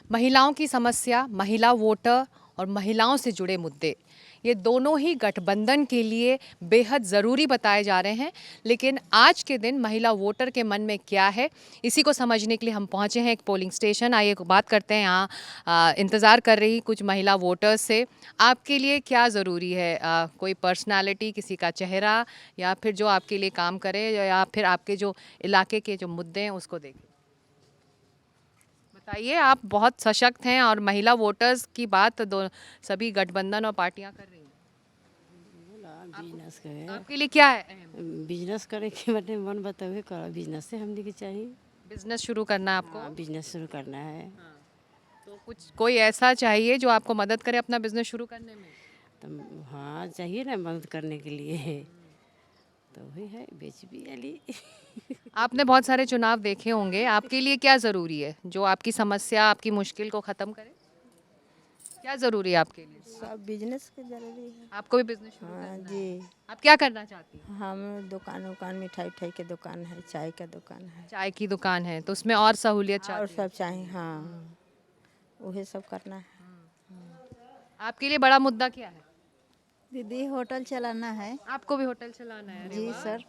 महिलाओं की समस्या, महिला वोटर और महिलाओं से जुड़े मुद्दे, ये दोनों ही गठबंधन के लिए बेहद ज़रूरी बताए जा रहे हैं। लेकिन आज के दिन महिला वोटर के मन में क्या है, इसी को समझने के लिए हम पहुंचे हैं एक पोलिंग स्टेशन। आइए बात करते हैं यहाँ इंतज़ार कर रही कुछ महिला वोटर्स से। आपके लिए क्या ज़रूरी है? कोई पर्सनालिटी, किसी का चेहरा, या फिर जो आपके लिए काम करे, या फिर आपके जो इलाके के जो मुद्दे हैं उसको देखें? बताइए, आप बहुत सशक्त हैं और महिला वोटर्स की बात दो सभी गठबंधन और पार्टियां कर रही हैं। बिजनेस करे आपके लिए क्या है अहम? बिजनेस करे के बटे मन बतावे करो बिजनेस से हमने के चाहिए। बिजनेस शुरू करना है आपको? हाँ, बिजनेस शुरू करना है। हाँ। तो कुछ कोई ऐसा चाहिए जो आपको मदद करे अपना बिजनेस शुरू करने में? तो हाँ चाहिए ना मदद करने के लिए। तो वही है बेच भी अली। आपने बहुत सारे चुनाव देखे होंगे, आपके लिए क्या ज़रूरी है जो आपकी समस्या, आपकी मुश्किल को ख़त्म करे? क्या ज़रूरी है आपके लिए? सब बिजनेस के जरूरी है। आपको भी बिजनेस शुरू हाँ करना है? जी। आप क्या करना चाहती हैं? हम दुकान उकान मिठाई उठाई के दुकान है, चाय का दुकान है चाय की दुकान है तो उसमें और सहूलियत और चाहती हैं? सब चाहिए। हाँ वही सब करना है। आपके लिए बड़ा मुद्दा क्या है? दीदी होटल चलाना है। आपको भी होटल चलाना है? अरे जी वाह। सर,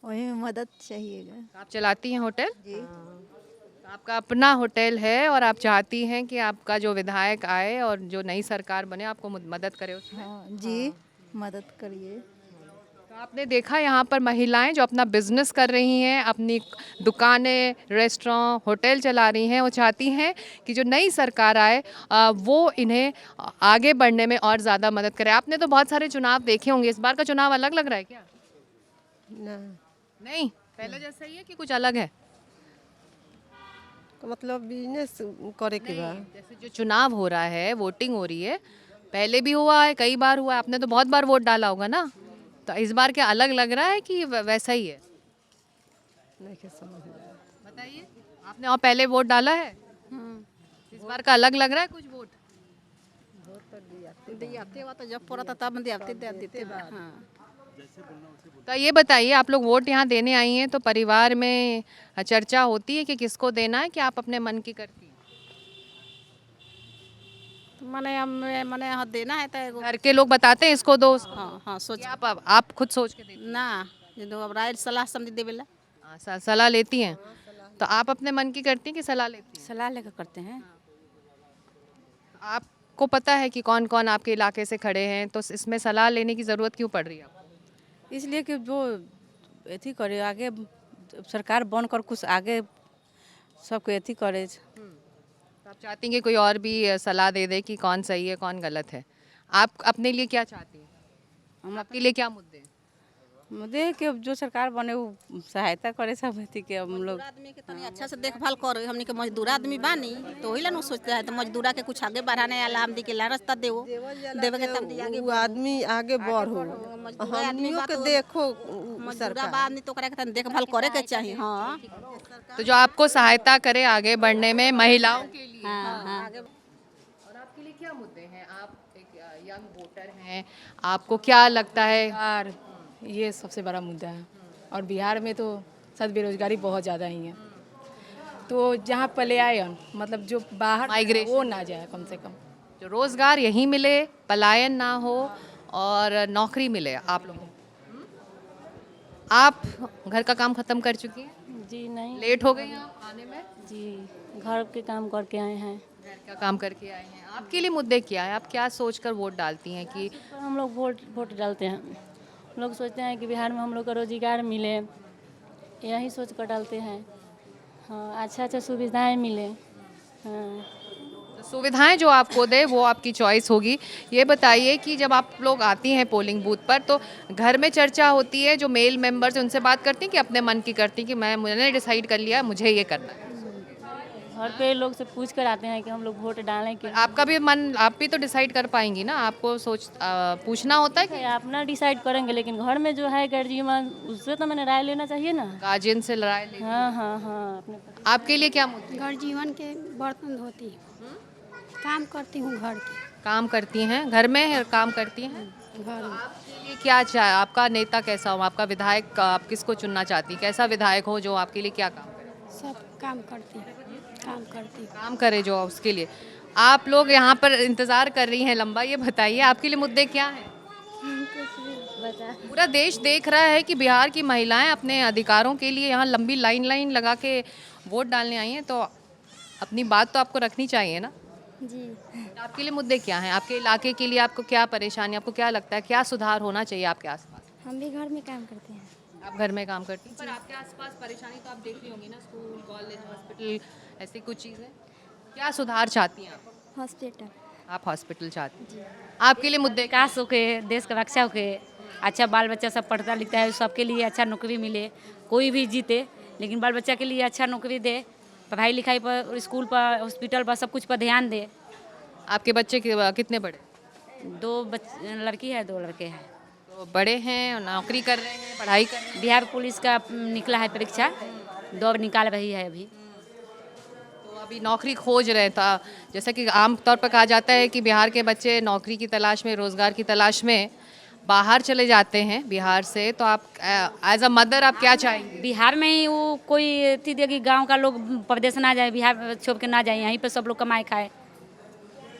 वही में मदद चाहिएगा। तो आप चलाती हैं होटल? जी तो आपका अपना होटल है और आप चाहती हैं कि आपका जो विधायक आए और जो नई सरकार बने आपको मदद करे उसमें? हाँ जी, मदद करिए। तो आपने देखा यहाँ पर महिलाएं जो अपना बिजनेस कर रही हैं, अपनी दुकानें, रेस्टोरेंट, होटल चला रही हैं, वो चाहती हैं कि जो नई सरकार आए वो इन्हें आगे बढ़ने में और ज़्यादा मदद करे। आपने तो बहुत सारे चुनाव देखे होंगे, इस बार का चुनाव अलग लग रहा है क्या? नहीं, पहले जैसा ही है कि कुछ अलग है? मतलब बिजनेस करे के बा। जैसे जो चुनाव हो रहा है, वोटिंग हो रही है, पहले भी हुआ है, कई बार हुआ है, आपने तो बहुत बार वोट डाला होगा ना? तो इस बार क्या अलग लग रहा है कि वैसा ही है? नहीं के समझ में आया। बताइए, आपने और पहले वोट डाला है? इस बार का अलग लग रहा है कुछ वोट? दियाते हुआ तो जब पड़ा था तब दियाते दे देते हाँ। तो ये बताइए, आप लोग वोट यहाँ देने आई हैं तो परिवार में चर्चा होती है कि किसको देना है, कि आप अपने मन की करती हैं? तो मने यहाँ देना है तो एगो घर के लोग बताते हैं इसको दो, उसको हाँ हाँ सोच कि आप खुद सोच के देती हैं? ना जो अब राय सलाह समझ देवेला हाँ, सलाह लेती हैं। तो आप अपने मन की करती हैं कि सलाह लेती हैं? सलाह लेकर करते हैं। आपको पता है कि कौन कौन आपके इलाके से खड़े हैं, तो इसमें सलाह लेने की ज़रूरत क्यों पड़ रही है आपको? इसलिए कि जो एथी करे आगे सरकार बनकर कुछ आगे सबको एथी करे। तो आप चाहती हैं कि कोई और भी सलाह दे दे कि कौन सही है कौन गलत है। आप अपने लिए क्या चाहती हैं? आपके लिए क्या मुद्दे हैं? मुझे कि जो सरकार बने वो सहायता करे सब एथी के हम लोग। आदमी के तनी अच्छा से देखभाल करे हमनी के मजदूर आदमी बानी तो वही ला नु सोचते है तो मजदूरा के कुछ आगे बढ़ाने वाला हमनी के ला रास्ता देवो देवे के तब आगे वो आदमी आगे बढ़ हो हमनियों के देखो मजदूरा बा आदमी तो ओकरा के तनी देखभाल करे के चाहिए। हाँ तो जो आपको सहायता करे आगे बढ़ने में महिलाओं के लिए। हाँ हाँ और आपके लिए क्या मुद्दे हैं? आप एक यंग वोटर हैं, आपको क्या लगता है? बिहार ये सबसे बड़ा मुद्दा है और बिहार में तो सद बेरोजगारी बहुत ज़्यादा ही है। तो जहाँ पलायन मतलब जो बाहर Migration। वो ना जाए कम से कम। जो रोज़गार यहीं मिले, पलायन ना हो और नौकरी मिले आप लोगों को। आप घर का काम ख़त्म कर चुकी हैं? जी नहीं लेट हो गई आप आने में? जी, घर के काम करके आए हैं। घर का काम करके आए हैं। आपके लिए मुद्दे क्या है? आप क्या सोचकर वोट डालती हैं कि पर हम लोग वोट डालते हैं। हम लोग सोचते हैं कि बिहार में हम लोग को रोजगार मिले, यही सोच कर डालते हैं। हाँ, अच्छा सुविधाएं मिले। हाँ सुविधाएं जो आपको दे वो आपकी चॉइस होगी। ये बताइए कि जब आप लोग आती हैं पोलिंग बूथ पर तो घर में चर्चा होती है, जो मेल मेंबर्स उनसे बात करती हैं कि अपने मन की करती हैं कि मैंने डिसाइड कर लिया मुझे ये करना है? घर पे लोग से पूछ कर आते हैं कि हम लोग वोट डालें कि आपका भी मन, आप भी तो डिसाइड कर पाएंगी ना, आपको पूछना होता है कि अपना डिसाइड करेंगे, लेकिन घर में जो है गार्जियन उससे तो मैंने राय लेना चाहिए ना। गार्जियन से लड़ाई ले। हाँ हाँ हाँ अपने आपके लिए क्या मुद्दे? घर जीवन के बर्तन धोती हूँ, काम करती हूँ घर के। काम करती हैं घर में, काम करती हैं घर में आपके लिए क्या चाहे? आपका नेता कैसा हो? आपका विधायक आप किसको चुनना चाहती हैं? कैसा विधायक हो जो आपके लिए क्या काम करे? सब काम करती हूँ। काम करती हूँ। काम करे जो उसके लिए आप लोग यहाँ पर इंतज़ार कर रही हैं लंबा। ये बताइए आपके लिए मुद्दे क्या हैं? पूरा देश देख रहा है कि बिहार की महिलाएं अपने अधिकारों के लिए यहाँ लंबी लाइन लगा के वोट डालने आई हैं, तो अपनी बात तो आपको रखनी चाहिए ना। जी। आपके लिए मुद्दे क्या हैं? आपके इलाके के लिए आपको क्या परेशानी, आपको क्या लगता है क्या सुधार होना चाहिए आपके आसपास? हम भी घर में काम करते हैं। आप घर में काम करती हैं, पर आपके आसपास परेशानी तो आप देख रही होंगी ना, स्कूल, कॉलेज, हॉस्पिटल, ऐसी कुछ चीज़ें। क्या सुधार चाहती हैं आप? हॉस्पिटल। आप हॉस्पिटल चाहती हैं। आपके लिए मुद्दे क्या? विकास होके, देश का रक्षा होके, अच्छा बाल बच्चा सब पढ़ता लिखता है, सबके लिए अच्छा नौकरी मिले, कोई भी जीते लेकिन बाल बच्चा के लिए अच्छा नौकरी दे, पढ़ाई लिखाई पर, स्कूल पर, हॉस्पिटल पर, सब कुछ पर ध्यान दे। आपके बच्चे कितने बड़े? 2 लड़की है, 2 लड़के हैं। तो बड़े हैं, नौकरी कर रहे हैं, पढ़ाई कर रहे हैं। बिहार पुलिस का निकला है परीक्षा, 2 निकाल रही है अभी। तो अभी नौकरी खोज रहे था, जैसा कि आम तौर पर कहा जाता है कि बिहार के बच्चे नौकरी की तलाश में, रोज़गार की तलाश में बाहर चले जाते हैं बिहार से, तो आप एज अ मदर आप क्या चाहेंगे? बिहार में ही वो कोई थी देगी, गांव का लोग प्रदेश ना जाए, बिहार छोड़ के ना जाए, यहीं पे सब लोग कमाए खाए,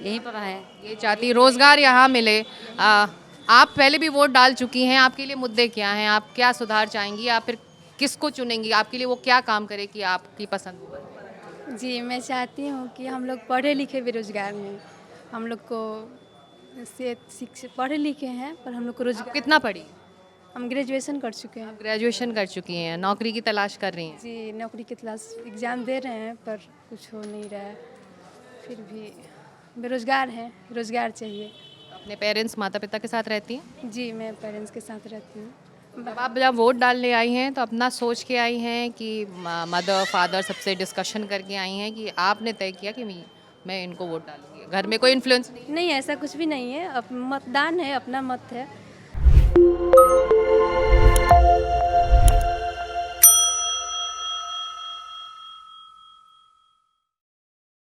यहीं पर है। ये चाहती रोज़गार यहाँ मिले। आप पहले भी वोट डाल चुकी हैं, आपके लिए मुद्दे क्या हैं? आप क्या सुधार चाहेंगी? आप फिर किसको चुनेंगी? आपके लिए वो क्या काम करे कि आपकी पसंद हो? जी, मैं चाहती हूँ कि हम लोग पढ़े लिखे बेरोजगार हैं, हम लोग को से शिक्षा, पढ़े लिखे हैं पर हम लोग को रोजगार। कितना पढ़ी? हम ग्रेजुएशन कर चुके हैं। ग्रेजुएशन कर चुकी हैं, नौकरी की तलाश कर रही हैं। जी, नौकरी की तलाश, एग्ज़ाम दे रहे हैं पर कुछ हो नहीं रहा है, फिर भी बेरोजगार हैं, रोज़गार चाहिए। अपने पेरेंट्स, माता पिता के साथ रहती हैं? जी, मैं पेरेंट्स के साथ रहती हूँ। जब वोट डालने आई हैं तो अपना सोच के आई हैं कि मदर फादर सबसे डिस्कशन करके आई हैं कि आपने तय किया कि मैं इनको वोट डालूंगी? घर में कोई इन्फ्लुएंस नहीं? नहीं, ऐसा कुछ भी नहीं है, अब मतदान है, अपना मत है,